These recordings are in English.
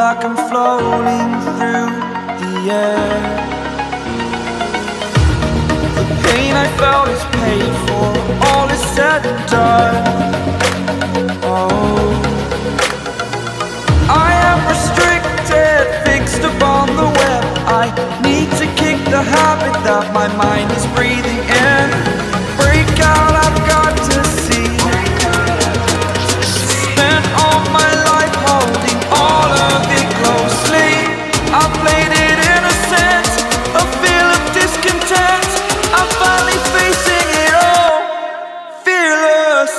like I'm floating through the air. The pain I felt is paid for, all is said and done. Oh, I am restricted, fixed upon the web. I need to kick the habit that my mind is breathing in. Break out, I've got to see. Spent all my life holding all of it closely. I played it innocent, a feel of discontent. I'm finally facing it all, fearless.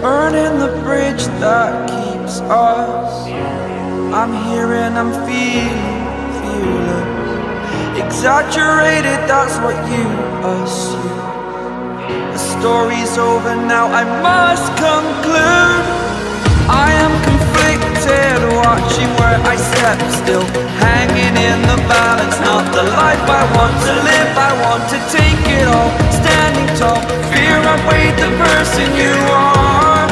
Burning the bridge that keeps us. I'm here and I'm feeling fearless. Exaggerated, that's what you assume. The story's over now, I must conclude. I am conflicted, watching where I step still, hanging in the balance. Not the life I want to live, I want to take it all. Standing tall, fear outweighed the person you are.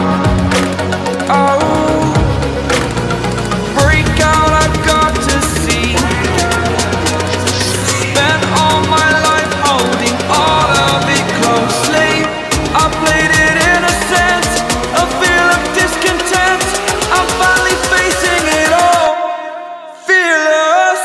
Oh, break out, I've got to see. Spent all my life holding all of it closely. I played it innocent, a feel of discontent. I'm finally facing it all, fearless.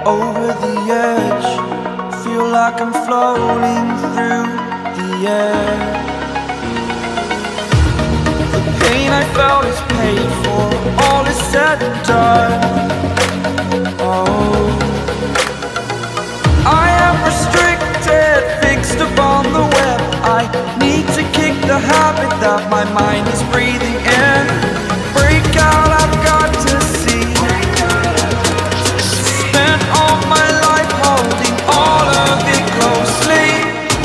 Over the edge, feel like I'm floating through the air. The pain I felt is paid for, all is said and done. Oh, I am restricted, fixed upon the web. I need to kick the habit that my mind is breathing in. Break out, I've got to see. Spent all my life holding all of it closely.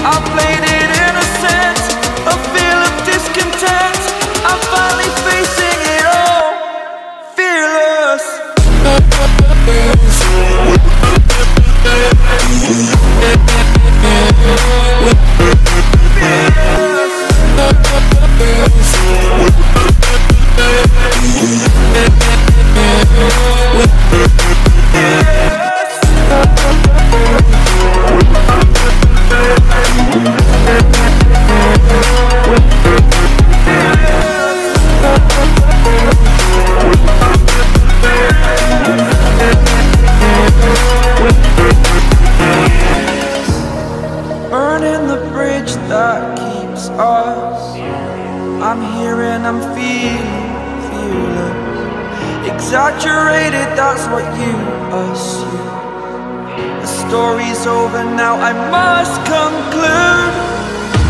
I played it innocent, a feel of discontent. I'm finally facing it all, fearless. Burning the bridge that keeps us. I'm here and I'm feeling fearless. Exaggerated, that's what you assume. The story's over now, I must conclude.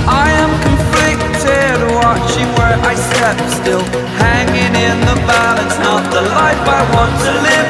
I am conflicted, watching where I step still, hanging in the balance. Not the life I want to live,